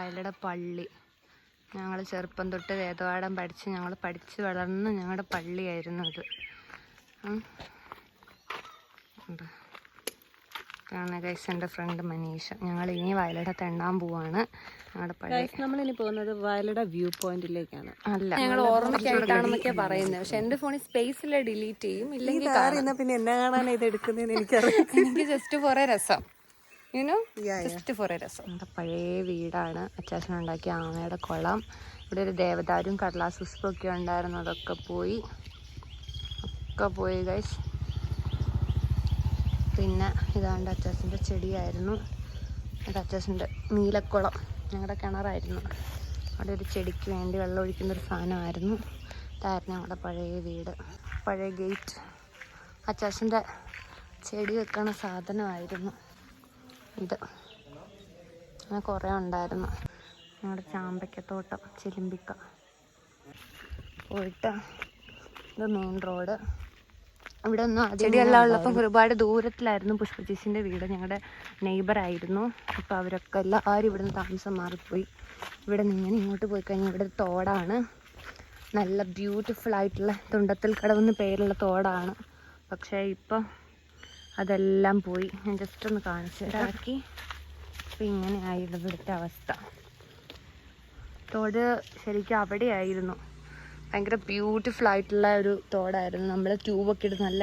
വയലട പള്ളി ഞങ്ങൾ ചെറുപ്പം തൊട്ട് വേദപാഠം പഠിച്ച് ഞങ്ങൾ പഠിച്ച് വളർന്ന് ഞങ്ങളുടെ പള്ളിയായിരുന്നു ഇത്. ഇതാണ് ഗൈസ് എൻ്റെ ഫ്രണ്ട് മനീഷ. ഞങ്ങൾ ഇനി വയലട തെണ്ണാൻ പോവാണ്. ഞങ്ങളുടെ പള്ളി നമ്മളിനി പോകുന്നത് വയലട വ്യൂ പോയിന്റിലേക്കാണ്. അല്ല, ഞങ്ങൾ ഓർമ്മയ്ക്കായിട്ടാണെന്നൊക്കെ പറയുന്നത്. പക്ഷെ എൻ്റെ ഫോണിൽ സ്പേസിൽ ഡിലീറ്റ് ചെയ്യും. ഇല്ലെങ്കിൽ പിന്നെ എന്നാ കാണാൻ ഇത് എടുക്കുന്നതെന്ന് എനിക്കറിയാം. എനിക്ക് ജസ്റ്റ് കുറേ രസം ജസ്റ്റ് ഫോർ രസം. നമ്മുടെ പഴയ വീടാണ്. അച്ചാച്ചൻ ഉണ്ടാക്കിയ ആമയുടെ കുളം. ഇവിടെ ഒരു ദേവദാരും കടലാസ് പുഷ്പമൊക്കെ ഉണ്ടായിരുന്നു. അതൊക്കെ പോയി ഗൈസ്. പിന്നെ ഇതാണ്ട് അച്ചാച്ചൻ്റെ ചെടിയായിരുന്നു. അത് അച്ചാച്ചൻ്റെ നീലക്കുളം. ഞങ്ങളുടെ കിണറായിരുന്നു. അവിടെ ഒരു ചെടിക്ക് വേണ്ടി വെള്ളം ഒഴിക്കുന്നൊരു സാധനമായിരുന്നു. ഇതായിരുന്നു ഞങ്ങളുടെ പഴയ വീട്. പഴയ ഗേറ്റ് അച്ചാച്ചൻ്റെ ചെടി വെക്കണ സാധനമായിരുന്നു ഇത്. അങ്ങനെ കുറേ ഉണ്ടായിരുന്നു. ഞങ്ങളുടെ ചാമ്പയ്ക്കത്തോട്ടം ചിലിമ്പിക്ക പോയിട്ട് ഇത് മെയിൻ റോഡ്. ഇവിടെ ഒന്നും ചെടിയെല്ലാം ഉള്ളപ്പം ഒരുപാട് ദൂരത്തിലായിരുന്നു പുഷ്പചേച്ചിൻ്റെ വീട്. ഞങ്ങളുടെ നെയ്ബറായിരുന്നു. അപ്പോൾ അവരൊക്കെ എല്ലാവരും ഇവിടുന്ന് താമസം മാറിപ്പോയി. ഇവിടെ നിന്ന് ഇങ്ങനെ ഇങ്ങോട്ട് പോയി കഴിഞ്ഞാൽ ഇവിടെ തോടാണ്. നല്ല ബ്യൂട്ടിഫുൾ ആയിട്ടുള്ള തുണ്ടത്തിൽ കടവെന്ന് പേരുള്ള തോടാണ്. പക്ഷേ ഇപ്പം അതെല്ലാം പോയി. ഞാൻ ജസ്റ്റ് ഒന്ന് കാണിച്ചു ഇതാക്കി. അപ്പം ഇങ്ങനെയായിരുന്നു ഇവിടുത്തെ അവസ്ഥ. തോട് ശരിക്കും അവിടെയായിരുന്നു. ഭയങ്കര ബ്യൂട്ടിഫുൾ ആയിട്ടുള്ള ഒരു തോടായിരുന്നു. നമ്മൾ ട്യൂബൊക്കെ ഇട്ട് നല്ല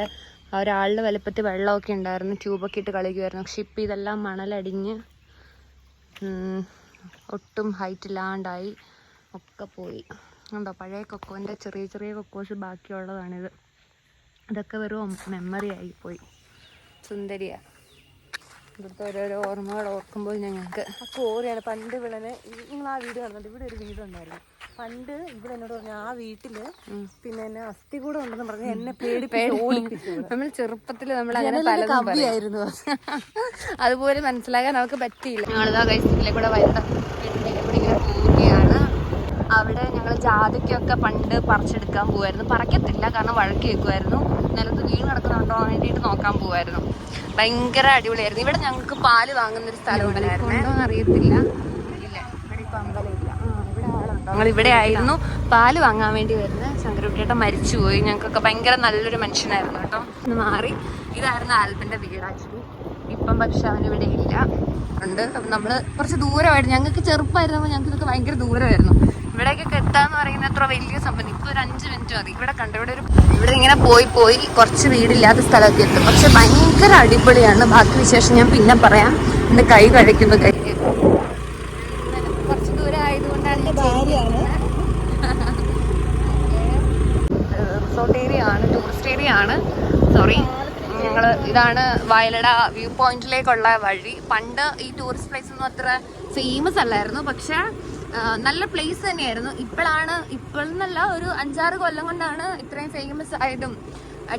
ഒരാളുടെ വലുപ്പത്തിൽ വെള്ളമൊക്കെ ഉണ്ടായിരുന്നു. ട്യൂബൊക്കെ ഇട്ട് കളിക്കുമായിരുന്നു. പക്ഷെ ഇപ്പം ഇതെല്ലാം മണലടിഞ്ഞ് ഒട്ടും ഹൈറ്റ് ഇല്ലാണ്ടായി ഒക്കെ പോയി. ഉണ്ടോ പഴയ കൊക്കോൻ്റെ ചെറിയ ചെറിയ കൊക്കോസ് ബാക്കിയുള്ളതാണിത്. ഇതൊക്കെ വെറും മെമ്മറി ആയിപ്പോയി. സുന്ദരിയാ. ഇവിടുത്തെ ഓരോരോ ഓർമ്മകൾ ഓർക്കുമ്പോൾ ഞങ്ങൾക്ക് കോറിയാണ്. പണ്ട് ഇവിടെ നിങ്ങൾ ആ വീട് കാണുന്നുണ്ട്. ഇവിടെ ഒരു വീടുണ്ടായിരുന്നു. പണ്ട് ഇവിടെ എന്നോട് പറഞ്ഞു ആ വീട്ടില് പിന്നെ എന്നെ അസ്ഥി കൂടെ ഉണ്ടെന്ന് പറഞ്ഞ് എന്നെ പേടിപ്പിച്ചു. നമ്മൾ ചെറുപ്പത്തിൽ നമ്മൾ അങ്ങനെ പലതായിരുന്നു. അതുപോലെ മനസ്സിലാക്കാൻ നമുക്ക് പറ്റിയില്ല. ഞങ്ങളിതാ കൈസിലെ കൂടെ വയലട വീട്ടിലേക്ക് കൂടി ഇങ്ങനെ പോവുകയാണ്. അവിടെ ഞങ്ങൾ ജാതിക്കൊക്കെ പണ്ട് പറിച്ചെടുക്കാൻ പോകുമായിരുന്നു. പറിക്കത്തില്ല, കാരണം വഴക്ക് വെക്കുമായിരുന്നു. നിലത്ത് വീണ് കിടക്കുന്നുണ്ടോ വേണ്ടിയിട്ട് നോക്കാൻ പോകുമായിരുന്നു. ഭയങ്കര അടിപൊളിയായിരുന്നു. ഇവിടെ ഞങ്ങൾക്ക് പാല് വാങ്ങുന്നൊരു സ്ഥലം ഉണ്ടായിരുന്നോ അറിയത്തില്ല. ഇല്ല, ഇവിടെ ഇപ്പം അമ്പലമില്ല. ഇവിടെ ആളുണ്ടോ? ഞങ്ങൾ ഇവിടെ ആയിരുന്നു പാല് വാങ്ങാൻ വേണ്ടി വരുന്നത്. ശങ്കരകുട്ടിയേട്ടൻ മരിച്ചുപോയി. ഞങ്ങൾക്കൊക്കെ ഭയങ്കര നല്ലൊരു മനുഷ്യനായിരുന്നു കേട്ടോ. ഒന്ന് മാറി ഇതായിരുന്നു ആൽബിൻ്റെ വീട് ആക്ച്വലി. ഇപ്പം പക്ഷെ അവനിവിടെ ഇല്ല ഉണ്ട്. നമ്മൾ കുറച്ച് ദൂരമായിരുന്നു. ഞങ്ങൾക്ക് ചെറുപ്പമായിരുന്നപ്പോൾ ഞങ്ങൾക്ക് ഇതൊക്കെ ഭയങ്കര ദൂരമായിരുന്നു. ഇവിടേക്കൊക്കെ എത്താന്ന് പറയുന്നത് അത്ര വലിയ സംഭവം. ഇപ്പോൾ ഒരു 5 മിനിറ്റ് മതി. ഇവിടെ കണ്ടു ഇവിടെ ഇങ്ങനെ പോയി കുറച്ച് വീടില്ലാത്ത സ്ഥലമൊക്കെ എത്തും. പക്ഷെ ഭയങ്കര അടിപൊളിയാണ്. ബാക്കി വിശേഷം ഞാൻ പിന്നെ പറയാം. എൻ്റെ കൈ കഴിക്കുമ്പോൾ കുറച്ച് ദൂരം ആയതുകൊണ്ടാണ് റിസോർട്ട് ഏരിയ ആണ്, ടൂറിസ്റ്റ് ഏരിയ ആണ്. സോറി. ഇതാണ് വയലട വ്യൂ പോയിന്റിലേക്കുള്ള വഴി. പണ്ട് ഈ ടൂറിസ്റ്റ് പ്ലേസ് ഒന്നും അത്ര ഫേമസ് അല്ലായിരുന്നു. പക്ഷെ നല്ല പ്ലേസ് തന്നെയായിരുന്നു. ഇപ്പോഴെന്നല്ല, ഒരു 5-6 കൊല്ലം കൊണ്ടാണ് ഇത്രയും ഫേമസ് ആയതും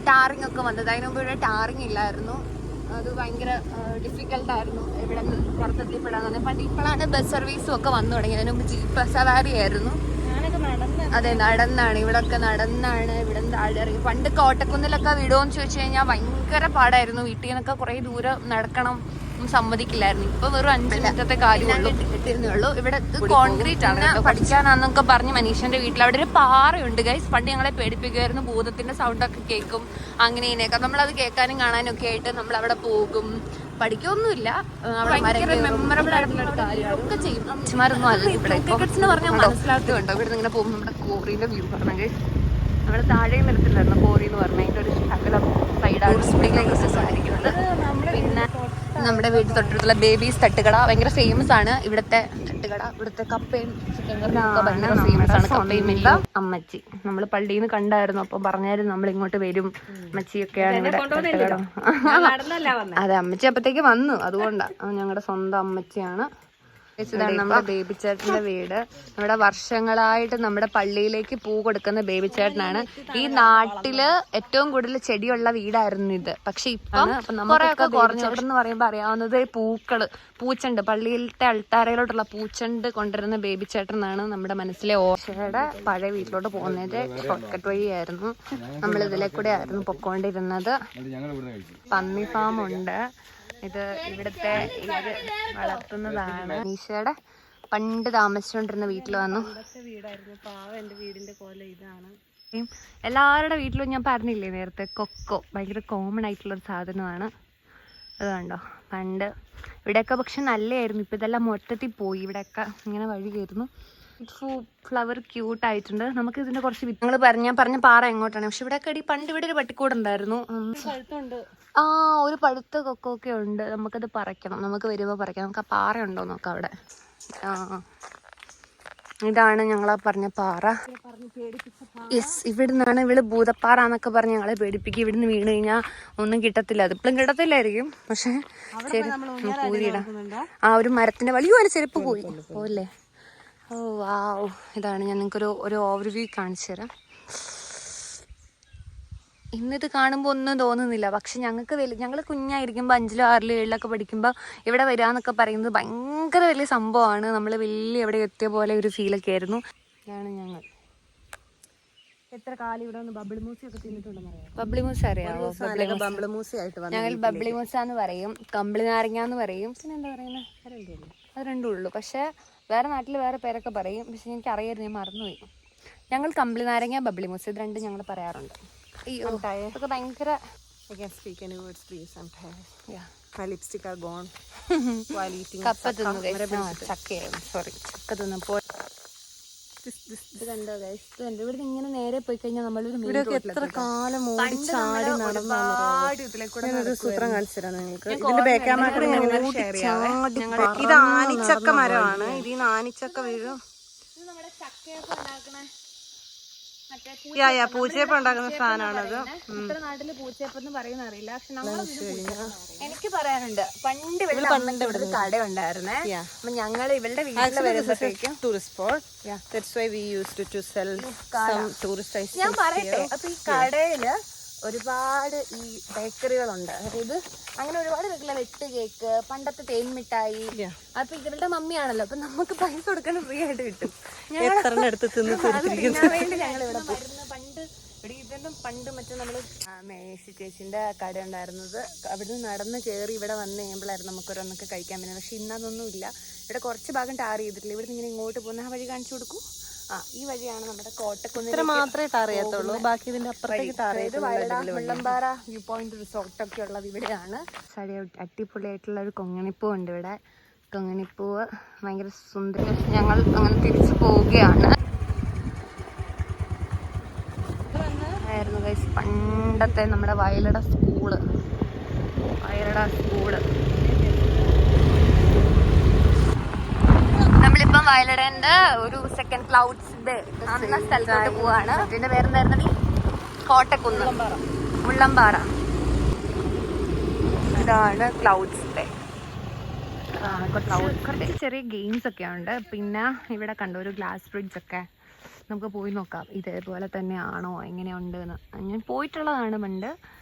ടാറിങ് ഒക്കെ വന്നത്. അതിന് മുമ്പ് ഇവിടെ ടാറിങ് ഇല്ലായിരുന്നു. അത് ഭയങ്കര ഡിഫിക്കൽട്ടായിരുന്നു ഇവിടെ പുറത്തെത്തിപ്പെടാൻ തന്നെ. പണ്ട് ഇപ്പോഴാണ് ബസ് സർവീസും ഒക്കെ വന്നു തുടങ്ങി. അതിന് മുമ്പ് ജീപ്പ് സവാരി ആയിരുന്നു. അതെ, നടന്നാണ്. ഇവിടെ ഒക്കെ നടന്നാണ്. ഇവിടെ താഴെ ഇറങ്ങി. പണ്ട് കോട്ടക്കുന്നിലൊക്കെ വിടുമോന്ന് ചോദിച്ചു കഴിഞ്ഞാൽ ഭയങ്കര പാടായിരുന്നു. വീട്ടിൽ നിന്നൊക്കെ കുറേ ദൂരം നടക്കണം, സമ്മതിക്കില്ലായിരുന്നു. ഇപ്പൊ വെറും 5 മിനിറ്റത്തെ കാര്യമുള്ളൂ. ഇവിടെ കോൺക്രീറ്റ് ആണ്. പഠിക്കാനാന്നൊക്കെ പറഞ്ഞ് മനീഷന്റെ വീട്ടിൽ അവിടെ ഒരു പാറയുണ്ട് ഗൈസ്. പണ്ട് ഞങ്ങളെ പേടിപ്പിക്കുമായിരുന്നു. ഭൂതത്തിന്റെ സൗണ്ടൊക്കെ കേൾക്കും. അങ്ങനെ ഇങ്ങനെയൊക്കെ നമ്മളത് കേൾക്കാനും കാണാനും ഒക്കെ ആയിട്ട് നമ്മൾ അവിടെ പോകും. പഠിക്കൊന്നുമില്ല. മെമ്മറബിൾ ആയിട്ടുള്ള ഒരു കാര്യമാണ്. ഒക്കെ ചെയ്യും. അച്ഛന്മാരൊന്നും അല്ല ഇവിടെ. ടിക്കറ്റ്സ് എന്ന് പറഞ്ഞാൽ മനസ്സിലാക്കുന്നുണ്ടോ? ഇവിടെ ഇങ്ങനെ പോകുമ്പോൾ നമ്മുടെ കോറിന്റെ വ്യൂ പറഞ്ഞെങ്കിൽ നമ്മുടെ താഴെ നിരത്തില്ലായിരുന്നു കോറി എന്ന് പറഞ്ഞാൽ. അതിൻ്റെ ഒരു ശകലം സൈഡാണ് ആയിരിക്കുന്നത്. പിന്നെ നമ്മുടെ വീട്ടിൽ തൊട്ടടുത്തുള്ള ബേബീസ് തട്ടുകട ഭയങ്കര ഫേമസ് ആണ്. ഇവിടുത്തെ തട്ടുകട, ഇവിടുത്തെ കപ്പയും ചിക്കൻ കറിയും ഒക്കെ ഭയങ്കര ഫേമസ് ആണ്. കപ്പയും എല്ലാം. അമ്മച്ചി നമ്മൾ പള്ളിയിൽ നിന്ന് കണ്ടായിരുന്നു. അപ്പം പറഞ്ഞായിരുന്നു നമ്മൾ ഇങ്ങോട്ട് വരും, അമ്മച്ചിയൊക്കെയാണ് ഇവിടെ തട്ടുകട. അതെ, അമ്മച്ചി അപ്പത്തേക്ക് വന്നു. അതുകൊണ്ടാണ് ഞങ്ങളുടെ സ്വന്തം അമ്മച്ചിയാണ്. ഇതാണ് നമ്മുടെ ബേബി ചേട്ടന്റെ വീട്. നമ്മുടെ വർഷങ്ങളായിട്ട് നമ്മുടെ പള്ളിയിലേക്ക് പൂ കൊടുക്കുന്ന ബേബി ചേട്ടനാണ്. ഈ നാട്ടില് ഏറ്റവും കൂടുതൽ ചെടിയുള്ള വീടായിരുന്നു ഇത്. പക്ഷെ ഇപ്പം കുറെയൊക്കെ കുറഞ്ഞെന്ന് പറയുമ്പോ അറിയാവുന്നത് പൂച്ചണ്ട്. പള്ളിയിലത്തെ അൾത്താരയിലോട്ടുള്ള പൂച്ചണ്ട് കൊണ്ടുവരുന്ന ബേബി ചേട്ടനാണ് നമ്മുടെ മനസ്സിലെ ഓർമ്മയുടെ. പഴയ വീട്ടിലോട്ട് പോകുന്നത് ഷോർട്ട് കട്ട് വഴിയായിരുന്നു. നമ്മൾ ഇതിലെ കൂടെ ആയിരുന്നു പൊക്കോണ്ടിരുന്നത്. പന്നി ഫാം ഉണ്ട്. ഇത് ഇവിടുത്തെ വളർത്തുന്നതാണ്. ഈശയുടെ പണ്ട് താമസിച്ചുകൊണ്ടിരുന്ന വീട്ടിൽ വന്നു. വീടായിരുന്നു. പാവം എന്റെ വീടിന്റെ കോല ഇതാണ്. എല്ലാവരുടെ വീട്ടിലും ഞാൻ പറഞ്ഞില്ലേ നേരത്തെ, കൊക്കോ ഭയങ്കര കോമൺ ആയിട്ടുള്ളൊരു സാധനമാണ്. അത് കണ്ടോ, പണ്ട് ഇവിടെയൊക്കെ പക്ഷെ നല്ലതായിരുന്നു. ഇപ്പം ഇതെല്ലാം മൊത്തത്തിൽ പോയി. ഇവിടെയൊക്കെ ഇങ്ങനെ വഴി കയറുന്നു. ഫ്ലവർ ക്യൂട്ടായിട്ടുണ്ട്. നമുക്ക് ഇതിൻ്റെ കുറച്ച് ഞാൻ പറഞ്ഞ പാറ എങ്ങോട്ടാണ്, പക്ഷെ ഇവിടെയൊക്കെ പണ്ട് ഇവിടെ ഒരു പട്ടിക്കൂടുണ്ടായിരുന്നു. ആ, ഒരു പഴുത്ത കൊക്കോ ഒക്കെ ഉണ്ട്. നമുക്കത് പറിക്കണം, നമുക്ക് വരുമ്പോൾ പറിക്കാം. നമുക്ക് ആ പാറ ഉണ്ടോ നോക്കാം അവിടെ. ആ, ഇതാണ് ഞങ്ങളാ പറഞ്ഞ പാറ. യെസ്, ഇവിടെ നിന്നാണ് ഇവള് ഭൂതപ്പാറ എന്നൊക്കെ പറഞ്ഞ് ഞങ്ങളെ പേടിപ്പിക്കും. ഇവിടുന്ന് വീണ് കഴിഞ്ഞാൽ ഒന്നും കിട്ടത്തില്ല. അതിപ്പോഴും കിട്ടത്തില്ലായിരിക്കും, പക്ഷെ പൂരിയിടാം. ആ ഒരു മരത്തിന്റെ വലിയ ചെരുപ്പ് പോയില്ലേ. ഓ വാവ്, ഇതാണ്. ഞാൻ നിങ്ങൾക്കൊരു ഓവർവ്യൂ കാണിച്ചു തരാം. ഇന്നിത് കാണുമ്പോൾ ഒന്നും തോന്നുന്നില്ല, പക്ഷെ ഞങ്ങൾ കുഞ്ഞായിരിക്കുമ്പോൾ 5-ലും 6-ലും 7-ലൊക്കെ പഠിക്കുമ്പോൾ ഇവിടെ വരിക പറയുന്നത് ഭയങ്കര വലിയ സംഭവമാണ്. നമ്മൾ വലിയ എവിടെ എത്തിയ പോലെ ഒരു ഫീലൊക്കെ ആയിരുന്നു. ഇതാണ് ഞങ്ങൾ. എത്ര കാലം ഇവിടെ വന്ന് ബബിൾ മൂസയൊക്കെ തിന്നിട്ടുണ്ടെന്ന് അറിയാം. ബബിളി മൂസ അറിയാമോ? ഞങ്ങൾ ബബിളി മൂസ എന്ന് പറയും, കമ്പിളി നാരങ്ങ എന്ന് പറയും, പിന്നെ എന്താ പറയുന്നത്, അത് രണ്ടും ഉള്ളൂ. പക്ഷെ വേറെ നാട്ടിൽ വേറെ പേരൊക്കെ പറയും, പക്ഷെ എനിക്ക് അറിയായിരുന്നു, ഞാൻ മറന്നുപോയി. ഞങ്ങൾ കമ്പിളി നാരങ്ങ, ബബിളി മൂസ ഇത് രണ്ടും ഞങ്ങൾ പറയാറുണ്ട്. ഇതൊക്കെ ഭയങ്കര ചക്ക തിന്നപ്പോൾ ഇത് കണ്ടോ ഗൈസ്, ഇത് ഇവിടെ ഇങ്ങനെ നേരെ പോയി കഴിഞ്ഞാൽ നമ്മളൊരു എത്ര കാലം ഓടിച്ചാടി സൂത്രം കാണിച്ചുതരാം നിങ്ങൾക്ക്. ഇത് ആനിച്ചക്ക മരമാണ്. ഇതിൽ ആനിച്ചക്ക വീഴും. നമ്മുടെ ചക്കയൊക്കെ ഉണ്ടാക്കണേ പൂച്ചയപ്പം ഉണ്ടാക്കുന്ന സാധനമാണത്. ഇത്ര നാട്ടില് പൂച്ചയപ്പെന്ന് പറയുന്ന അറിയില്ല, പക്ഷെ എനിക്ക് പറയാനുണ്ട്. പണ്ട് ഇവിടെ കട ഉണ്ടായിരുന്നേ. അപ്പൊ ഞങ്ങൾ ഇവളുടെ വീട്ടിൽ വരുമ്പോഴത്തേക്കും ഞാൻ പറയട്ടെ, അപ്പൊ ഈ കടയില് ഒരുപാട് ഈ ബേക്കറികളുണ്ട്. അതായത് അങ്ങനെ ഒരുപാട് വീട്ടിലെ വെട്ട് കേക്ക്, പണ്ടത്തെ തേൻ മിഠായി. അപ്പൊ ഇവരുടെ മമ്മിയാണല്ലോ, അപ്പൊ നമുക്ക് പൈസ കൊടുക്കാൻ ഫ്രീ ആയിട്ട് കിട്ടും. ഞങ്ങൾ ഇവിടെ പണ്ട് മറ്റേ നമ്മള് മേശി ചേച്ചിന്റെ കട ഉണ്ടായിരുന്നത്. അവിടുന്ന് നടന്ന് കയറി ഇവിടെ വന്ന് കഴിയുമ്പോഴായിരുന്നു നമുക്ക് ഓരോന്നൊക്കെ കഴിക്കാൻ പറ്റുന്നത്. പക്ഷെ ഇന്നതൊന്നും ഇല്ല. ഇവിടെ കുറച്ച് ഭാഗം ടാർ ചെയ്തിട്ടില്ല. ഇവിടുന്ന് ഇങ്ങനെ ഇങ്ങോട്ട് പോകുന്ന ആ വഴി കാണിച്ചു കൊടുക്കൂ. ഈ വഴിയാണ് നമ്മുടെ കോട്ടക്കുന്നിൽ മാത്രമേ ടാർ ചെയ്യത്തുള്ളൂ, ബാക്കി ഇതിന്റെ അപ്പുറത്തേക്ക് മുള്ളമ്പാറ വ്യൂ പോയിന്റ് റിസോർട്ടൊക്കെ ഉള്ളത് ഇവിടെയാണ്. അടിപൊളിയായിട്ടുള്ള ഒരു കൊങ്ങിണിപ്പൂ ഉണ്ട് ഇവിടെ. കൊങ്ങിണിപ്പൂവ് ഭയങ്കര സുന്ദരം. ഞങ്ങൾ അങ്ങനെ തിരിച്ചു പോവുകയാണ്. ആയിരുന്നു ഗൈസ് പണ്ടത്തെ നമ്മുടെ വയലട സ്കൂള്. നമ്മളിപ്പം വയലടന്റെ ഒരു സെക്കൻഡ് ക്ലൗഡ്സിന്റെ അന്ന സ്ഥലത്തോട്ട് പോവാണ്. ഇതിന്റെ പേരെന്തായിരുന്നു? കോട്ടക്കുന്ന്, മുള്ളമ്പാറ. ഇതാണ് ക്ലൗഡ്സിന്റെ. കുറച്ച് ചെറിയ ഗെയിംസ് ഒക്കെ ഉണ്ട്. പിന്നെ ഇവിടെ കണ്ടോ ഒരു ഗ്ലാസ് ബ്രിഡ്ജ് ഒക്കെ, നമുക്ക് പോയി നോക്കാം ഇതേപോലെ തന്നെയാണോ എങ്ങനെയുണ്ട് എന്ന്. ഞാൻ പോയിട്ടുള്ളതാണ് പണ്ട്,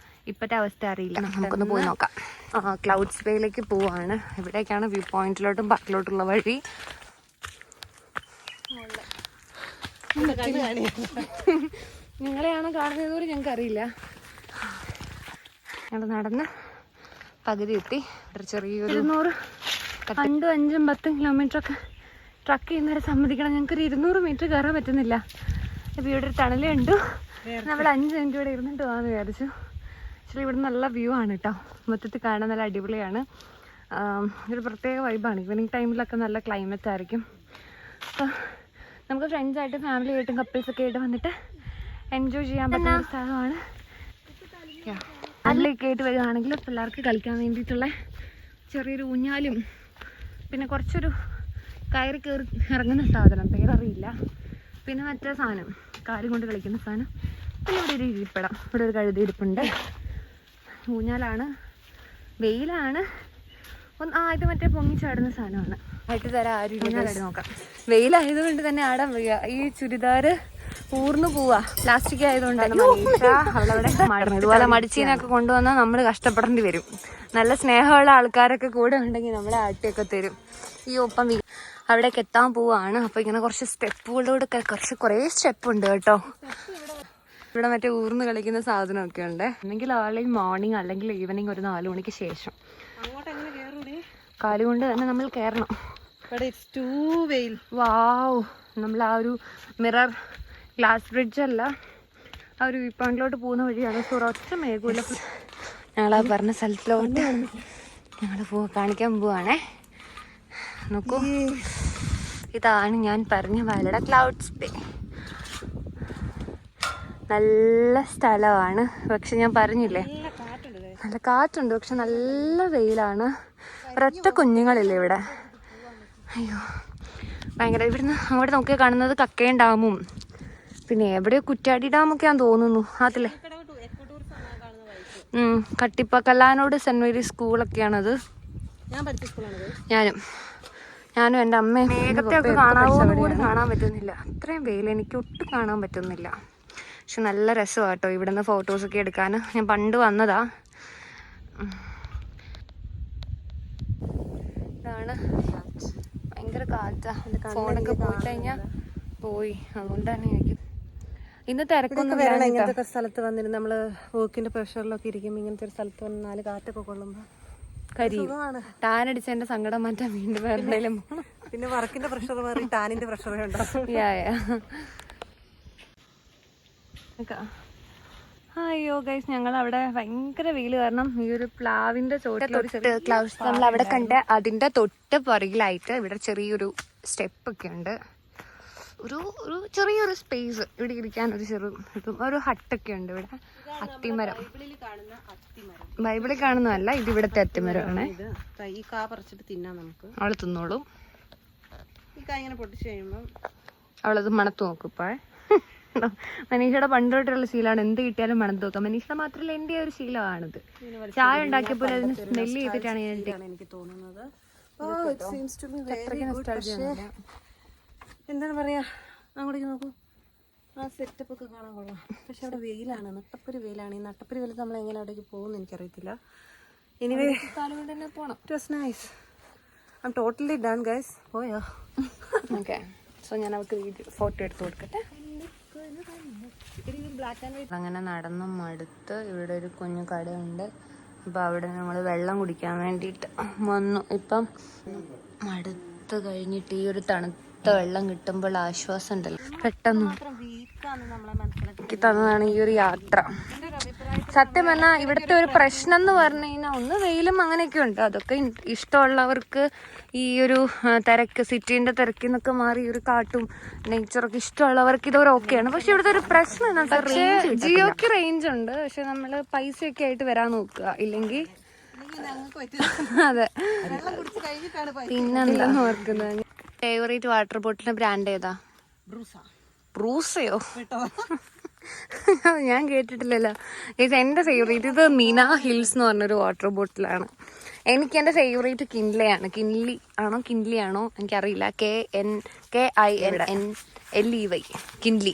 ഇപ്പോഴത്തെ അവസ്ഥ അറിയില്ല. നമുക്കൊന്ന് പോയി നോക്കാം. ക്ലൗഡ്സ് ബേയിലേക്ക് പോവാണ്. ഇവിടേക്കാണ് വ്യൂ പോയിന്റിലോട്ടും പാർക്കിലോട്ടുള്ള വഴി. നിങ്ങളെയാണോ കാണുന്നത് പോലും ഞങ്ങൾക്ക് അറിയില്ല. ഞങ്ങൾ നടന്ന് പകുതി എത്തി. ഒരു ചെറിയൊരു 5, 5, 10 കിലോമീറ്ററൊക്കെ ട്രക്ക് ചെയ്യുന്നവരെ സമ്മതിക്കണം. ഞങ്ങൾക്കൊരു 200 മീറ്റർ കയറാൻ പറ്റുന്നില്ല. ഇപ്പോൾ ഇവിടെ ഒരു ടണല് കണ്ടു. നമ്മൾ 5 മിനിറ്റ് ഇവിടെ ഇരുന്നിട്ട് പോകാമെന്ന് വിചാരിച്ചു. ആക്ച്വലി ഇവിടെ നല്ല വ്യൂ ആണ് കേട്ടോ. മൊത്തത്തിൽ കാണാൻ നല്ല അടിപൊളിയാണ്. ഒരു പ്രത്യേക വൈബാണ്. ഈവനിങ് ടൈമിലൊക്കെ നല്ല ക്ലൈമറ്റ് ആയിരിക്കും. അപ്പോൾ നമുക്ക് ഫ്രണ്ട്സായിട്ട് ഫാമിലി ആയിട്ടും കപ്പിൾസൊക്കെ ആയിട്ട് വന്നിട്ട് എൻജോയ് ചെയ്യാൻ പറ്റുന്ന ഒരു സ്ഥലമാണ്. അതിലേക്ക് ആയിട്ട് വരികയാണെങ്കിൽ പിള്ളേർക്ക് കളിക്കാൻ വേണ്ടിയിട്ടുള്ള ചെറിയൊരു ഊഞ്ഞാലും പിന്നെ കുറച്ചൊരു കയറി കയറി ഇറങ്ങുന്ന സാധനം, പേരറിയില്ല. പിന്നെ മറ്റേ സാധനം കാലും കൊണ്ട് കളിക്കുന്ന സാധനം. പിന്നെ ഇവിടെ ഒരു ഇരിപ്പിടം, ഇവിടെ ഒരു കഴുതി ഇരിപ്പുണ്ട്. ഊഞ്ഞാലാണ്, വെയിലാണ്. ഇത് മറ്റേ പൊങ്ങിച്ചാടുന്ന സാധനമാണ്. ആയിട്ട് തരാം, ആരും ഊഞ്ഞാലായിട്ട് നോക്കാം. വെയിലായതുകൊണ്ട് തന്നെ ആടാൻ വയ്യ. ഈ ചുരിദാറ് ഊർന്നു പോവാ, പ്ലാസ്റ്റിക് ആയതുകൊണ്ടാണ്. ഇതുപോലെ മടിച്ചീനൊക്കെ കൊണ്ടുവന്നാൽ നമ്മൾ കഷ്ടപ്പെടേണ്ടി വരും. നല്ല സ്നേഹമുള്ള ആൾക്കാരൊക്കെ കൂടെ ഉണ്ടെങ്കിൽ നമ്മളെ ആട്ടിയൊക്കെ തരും. ഈ ഒപ്പം അവിടേക്ക് എത്താൻ പോവാണ്. അപ്പൊ ഇങ്ങനെ കുറച്ച് സ്റ്റെപ്പുകളോട് കുറേ സ്റ്റെപ്പ് ഉണ്ട് കേട്ടോ. ഇവിടെ മറ്റേ ഊർന്ന് കളിക്കുന്ന സാധനമൊക്കെ ഉണ്ട്. അല്ലെങ്കിൽ ആളെയും മോർണിംഗ് അല്ലെങ്കിൽ ഈവനിങ് ഒരു 4 മണിക്ക് ശേഷം കാലുകൊണ്ട് തന്നെ നമ്മൾ കയറണം. വാവ്, നമ്മൾ ആ ഒരു മിറർ ഗ്ലാസ് ബ്രിഡ്ജ് അല്ല, ആ ഒരു വ്യൂ പോയിന്റിലോട്ട് പോകുന്ന വഴിയാണ്. സോ ഒറ്റ മേഘമില്ല. ഞങ്ങളാ പറഞ്ഞ സ്ഥലത്തിലോട്ട് ഞങ്ങൾ കാണിക്കാൻ പോവാണേ. നോക്കൂ, ഇതാണ് ഞാൻ പറഞ്ഞ വയലട ക്ലൗഡ്സ് ബേ. നല്ല സ്ഥലമാണ്, പക്ഷെ ഞാൻ പറഞ്ഞില്ലേ നല്ല കാറ്റുണ്ട്, പക്ഷെ നല്ല വെയിലാണ്. ഒരൊറ്റ കുഞ്ഞുങ്ങളില്ലേ ഇവിടെ. അയ്യോ ഭയങ്കര. ഇവിടുന്ന് അങ്ങോട്ട് നോക്കി കാണുന്നത് കക്കയം ഡാമും പിന്നെ എവിടെയോ കുറ്റാടി ഡാമൊക്കെയാന്ന് തോന്നുന്നു. അതില്ലേ കട്ടിപ്പക്കല്ലാനോട് സെന്റ് മേരീസ് സ്കൂളൊക്കെയാണത്. ഞാനും എൻ്റെ അമ്മയും മേഘത്തെയൊക്കെ കാണാവോന്ന് പോലും കാണാൻ പറ്റുന്നില്ല. അത്രയും വെയിൽ എനിക്ക് ഒട്ടും കാണാൻ പറ്റുന്നില്ല. പക്ഷെ നല്ല രസമാണ് കേട്ടോ ഇവിടുന്ന് ഫോട്ടോസൊക്കെ എടുക്കാൻ. ഞാൻ പണ്ട് വന്നതാ. ഇതാണ് ഭയങ്കര കാറ്റാ. ഫോണൊക്കെ പോയി കഴിഞ്ഞാൽ പോയി. അതുകൊണ്ടാണ് എനിക്ക് ഇന്ന് തിരക്കൊന്നും വരണം. ഇങ്ങനത്തെ സ്ഥലത്ത് വന്നിട്ട് നമ്മള് വർക്കിന്റെ പ്രഷറിലൊക്കെ ഇരിക്കുമ്പോൾ ഇങ്ങനത്തെ ഒരു സ്ഥലത്ത് വന്ന് 4 കാറ്റൊക്കെ കൊള്ളുമ്പോ കരിയും. ടാനടിച്ച എന്റെ സങ്കടം മാറ്റാൻ വീണ്ടും വേറെന്തെങ്കിലും. പിന്നെ വർക്കിന്റെ പ്രഷർ മാറി ടാനിന്റെ പ്രഷറേ ഉണ്ടാവും. അയ്യോ ഗൈസ്, ഞങ്ങൾ അവിടെ ഭയങ്കര വെയില് കാരണം ഈ ഒരു പ്ലാവിന്റെ ക്ലൗഡ്സ് നമ്മൾ അവിടെ കണ്ട അതിന്റെ തൊട്ട് പുറകിലായിട്ട് ഇവിടെ ചെറിയൊരു സ്റ്റെപ്പ് ഒക്കെ ഉണ്ട്. ഒരു ചെറിയൊരു സ്പേസ് ഇവിടെ ഇരിക്കാൻ ഒരു ഹട്ടൊക്കെ ഉണ്ട് ഇവിടെ. അത്തിമരം, ബൈബിളിൽ കാണുന്നതല്ല, ഇത് ഇവിടുത്തെ അത്തിമരമാണ്. ഈ കാ പറിച്ചിട്ട് തിന്നാം നമുക്ക്. അവള് തിന്നോളും. ഈ കാ ഇങ്ങനെ പൊട്ടിച്ചു കഴിയുമ്പോൾ അവളത് മണത്ത് നോക്കും. ഇപ്പോഴേ മനീഷയുടെ പണ്ടോട്ടുള്ള ശീലമാണ് എന്ത് കിട്ടിയാലും മണത്ത് നോക്കാം. മനീഷയുടെ മാത്രമല്ല എൻ്റെ ഒരു ശീലമാണിത്. ചായ ഉണ്ടാക്കിയപ്പോൾ അതിന് സ്മെല്ല് ചെയ്തിട്ടാണ് എനിക്ക് തോന്നുന്നത്. എന്താണ് പറയാ, അങ്ങോട്ടേക്ക് നോക്കൂ. ആ സെറ്റപ്പ് ഒക്കെ കാണാൻ കൊള്ളാം. പക്ഷെ അവിടെ വെയിലാണ്, നട്ടപ്പൊരി വെയിലാണ്. ഈ നട്ടപ്പൊരി വെയിലത്ത് നമ്മൾ എങ്ങനെ അവിടേക്ക് പോകുമെന്ന് എനിക്കറിയത്തില്ല. എനിവേ കാലുകൊണ്ട് തന്നെ പോകണം. It was nice. I am totally done guys. പോയോ? ഓക്കെ, സോ ഞാൻ അവർക്ക് ഫോട്ടോ എടുത്ത് കൊടുക്കട്ടെ. അങ്ങനെ നടന്നു മടുത്ത് ഇവിടെ ഒരു കുഞ്ഞു കടയുണ്ട്. അപ്പം അവിടെ നമ്മൾ വെള്ളം കുടിക്കാൻ വേണ്ടിയിട്ട് വന്നു. ഇപ്പം മടുത്ത് കഴിഞ്ഞിട്ട് ഈ ഒരു തണുത്ത വെള്ളം കിട്ടുമ്പോൾ ആശ്വാസം ഉണ്ടല്ലോ. പെട്ടെന്ന് എനിക്ക് തന്നതാണ് ഈ ഒരു യാത്ര. സത്യം പറഞ്ഞാൽ ഇവിടുത്തെ ഒരു പ്രശ്നം എന്ന് പറഞ്ഞു കഴിഞ്ഞാൽ ഒന്ന് വെയിലും അങ്ങനെയൊക്കെ ഉണ്ട്. അതൊക്കെ ഇഷ്ടമുള്ളവർക്ക് ഈ ഒരു തിരക്ക്, സിറ്റീൻ്റെ തിരക്കിൽ നിന്നൊക്കെ മാറി ഈ ഒരു കാട്ടും നേച്ചറൊക്കെ ഇഷ്ടമുള്ളവർക്ക് ഇതൊരു ഓക്കെയാണ്. പക്ഷെ ഇവിടുത്തെ ഒരു പ്രശ്നം എന്താ, പക്ഷേ ജിയോക്ക് റേഞ്ച് ഉണ്ട്. പക്ഷെ നമ്മൾ പൈസയൊക്കെ ആയിട്ട് വരാൻ നോക്കുക, ഇല്ലെങ്കിൽ അതെ. പിന്നെന്താ ഓർക്കുന്നത്, ഫേവറേറ്റ് വാട്ടർ ബോട്ടിലിന്റെ ബ്രാൻഡ് ഏതാ? ബ്രൂസയോ? ഞാൻ കേട്ടിട്ടില്ലല്ലോ. എൻ്റെ ഫേവറേറ്റ് ഇത് മീന ഹിൽസ് എന്ന് പറഞ്ഞൊരു വാട്ടർ ബോട്ടിലാണ്. എനിക്ക് എൻ്റെ ഫേവറേറ്റ് കിൻലി ആണോ എനിക്കറിയില്ല. KINLEY Kinley.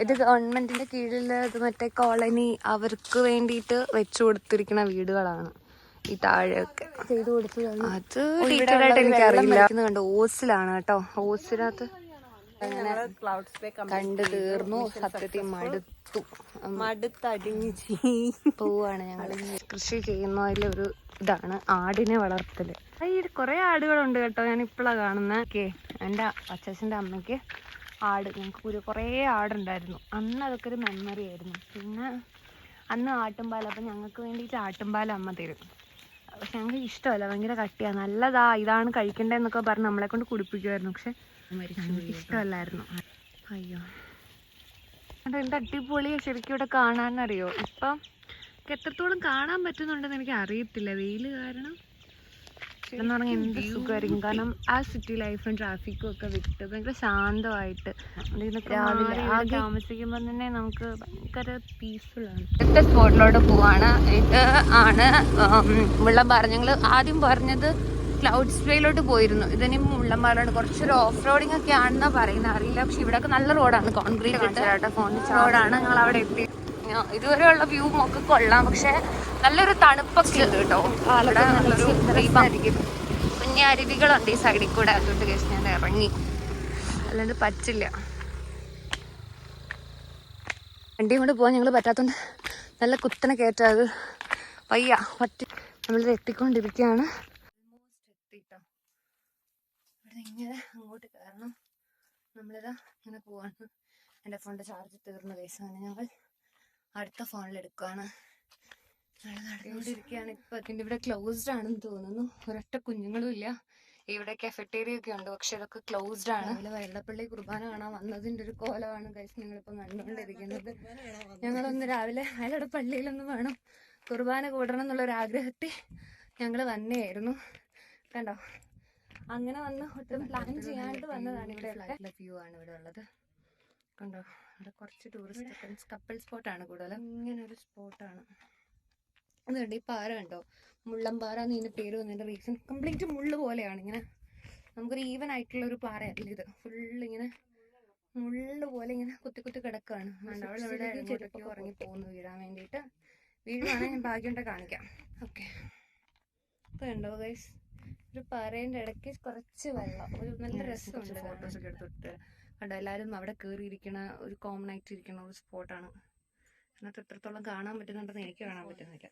ഇത് ഗവൺമെന്റിന്റെ കീഴിൽ ഇത് മറ്റേ കോളനി അവർക്ക് വേണ്ടിയിട്ട് വെച്ചു കൊടുത്തിരിക്കുന്ന വീടുകളാണ് ഈ താഴെയൊക്കെ ചെയ്തു കൊടുത്തതാണ്. അത് ഡീറ്റെയിൽ ആയിട്ട് എനിക്കറിയില്ല. കണ്ടു ഓസിലാണ് കേട്ടോ. ഓസിനകത്ത് അങ്ങനെ കണ്ടു തീർന്നു. സത്യത്തിൽ മടുത്തടിഞ്ഞ് പോവാണ് ഞങ്ങൾ. കൃഷി ചെയ്യുന്നതിലൊരു ഇതാണ് ആടിനെ വളർത്തല്. ഈ കുറെ ആടുകളുണ്ട് കേട്ടോ. ഞാൻ ഇപ്പോഴാണ് കാണുന്നത്. എൻ്റെ അച്ഛൻ്റെ അമ്മയ്ക്ക് ഞങ്ങൾക്ക് കുറേ ആടുണ്ടായിരുന്നു. അന്ന് അതൊക്കെ ഒരു മെമ്മറി ആയിരുന്നു. പിന്നെ അന്ന് ആട്ടുംപാൽ, അപ്പം ഞങ്ങൾക്ക് വേണ്ടിയിട്ട് ആട്ടുംപാൽ അമ്മ തരും. പക്ഷെ ഞങ്ങൾക്ക് ഇഷ്ടമല്ല, ഭയങ്കര കട്ടിയാണ്. നല്ലതാ, ഇതാണ് കഴിക്കേണ്ടതെന്നൊക്കെ പറഞ്ഞ് നമ്മളെ കൊണ്ട് കുടിപ്പിക്കുമായിരുന്നു. പക്ഷെ ഇഷ്ടമല്ലായിരുന്നു. അയ്യോ, എന്ത് അടിപൊളിയാണ് ശരിക്കും ഇവിടെ കാണാനറിയോ. ഇപ്പം എത്രത്തോളം കാണാൻ പറ്റുന്നുണ്ടെന്ന് എനിക്ക് അറിയത്തില്ല, വെയിൽ കാരണം. എന്ന് പറഞ്ഞാൽ എന്ത് സുഖമായിരിക്കും. കാരണം ആ സിറ്റി ലൈഫും ട്രാഫിക്കും ഒക്കെ വിട്ട് ഭയങ്കര ശാന്തമായിട്ട് രാവിലെ താമസിക്കുമ്പോൾ തന്നെ നമുക്ക് ഭയങ്കര പീസ്ഫുള്ളാണ്. അടുത്ത സ്പോട്ടിലോട്ട് പോവാണ്. ഇത് ആണ് മുള്ളംപാറ. ഞങ്ങൾ ആദ്യം പറഞ്ഞത് ക്ലൗഡ്സ് ബേയിലോട്ട് പോയിരുന്നു. ഇതിന് മുള്ളംപാറയാണ്. കുറച്ചൊരു ഓഫ് റോഡിങ് ഒക്കെ ആണെന്നാ പറയുന്നത്, അറിയില്ല. പക്ഷെ ഇവിടെയൊക്കെ നല്ല റോഡാണ്, കോൺക്രീറ്റ് റോഡാണ്. ഞങ്ങൾ അവിടെ എത്തി. ഇതുവരെയുള്ള വ്യൂ ഒക്കെ കൊള്ളാം, പക്ഷെ നല്ലൊരു തണുപ്പൊക്കെ ഉണ്ട് കേട്ടോ. അവിടെ നല്ലൊരു കുഞ്ഞ അരുവികളുണ്ട് ഈ സൈഡിൽ കൂടെ. അതുകൊണ്ട് കേസ് ഞാൻ ഇറങ്ങി, അല്ലാണ്ട് പറ്റില്ല. വണ്ടിയും കൊണ്ട് പോകാൻ ഞങ്ങൾ പറ്റാത്തതുകൊണ്ട് നല്ല കുത്തനെ കയറ്റാം. അത് നമ്മളിത് എത്തിക്കൊണ്ടിരിക്കുകയാണ്. ഇങ്ങനെ അങ്ങോട്ട് കയറണം. നമ്മളിതാ ഇങ്ങനെ പോവാണ്. എൻ്റെ ഫോണിൻ്റെ ചാർജ് തീർന്ന കേസാണ്. ഞങ്ങൾ അടുത്ത ഫോണിലെടുക്കുകയാണ്. നടന്നുകൊണ്ടിരിക്കുകയാണ്. ഇപ്പം അതിൻ്റെ ഇവിടെ ക്ലോസ്ഡ് ആണെന്ന് തോന്നുന്നു. ഒരൊറ്റ കുഞ്ഞുങ്ങളും ഇല്ല. ഇവിടെ കഫറ്റേറിയ ഒക്കെ ഉണ്ട്, പക്ഷെ ഇതൊക്കെ ക്ലോസ്ഡ് ആണ്. അതിൽ വയലപ്പള്ളി കുർബാന കാണാൻ വന്നതിൻ്റെ ഒരു കോലമാണ് ഗൈസ് നിങ്ങളിപ്പം കണ്ടുകൊണ്ടിരിക്കുന്നത്. ഞങ്ങളൊന്ന് രാവിലെ അയാളുടെ പള്ളിയിലൊന്ന് വേണം കുർബാന കൂടണം എന്നുള്ളൊരാഗ്രഹത്തിൽ ഞങ്ങൾ വന്നേയായിരുന്നു. കണ്ടോ, അങ്ങനെ വന്ന് ഒട്ടും പ്ലാൻ ചെയ്യാണ്ട് വന്നതാണ്. ഇവിടെ വ്യൂ ആണ് ഇവിടെ ഉള്ളത്. കണ്ടോ, ഇവിടെ കുറച്ച് ടൂറിസ്റ്റ് കപ്പിൾ സ്പോട്ടാണ് കൂടുതലും. ഇങ്ങനെ ഒരു സ്പോട്ടാണ്. അതുകൊണ്ട് ഈ പാറ കണ്ടോ, മുള്ളംപാറ എന്ന് ഇതിന്റെ പേര് വന്നതിന്റെ റീസൺ കംപ്ലീറ്റ് മുള്ള് പോലെയാണ്. ഇങ്ങനെ നമുക്കൊരു ഈവൻ ആയിട്ടുള്ള ഒരു പാറയല്ല ഇത്. ഫുള്ള് ഇങ്ങനെ മുള്ള് പോലെ ഇങ്ങനെ കുത്തി കുത്തി കിടക്കുകയാണ്. അവിടെ ചെരുപ്പൊക്കെ ഇറങ്ങി പോകുന്നു വീഴാൻ വേണ്ടിയിട്ട്. വീഴുവാണെങ്കിൽ ഞാൻ ഭാഗ്യമുണ്ടെ കാണിക്കാം. ഓക്കെ, ഇപ്പൊ കണ്ടോ ഗൈസ്, ഒരു പാറേന്റെ ഇടയ്ക്ക് കുറച്ച് വെള്ളം, ഒരു നല്ല രസമുണ്ട്. ഫോട്ടോസ് ഒക്കെ എടുത്തിട്ട് കണ്ടോ, എല്ലാവരും അവിടെ കയറിയിരിക്കണ ഒരു കോമൺ ആയിട്ട് ഇരിക്കണ ഒരു സ്പോട്ടാണ്. അതിനകത്ത് എത്രത്തോളം കാണാൻ പറ്റുന്നുണ്ടെന്ന് എനിക്ക് കാണാൻ പറ്റുന്നില്ല.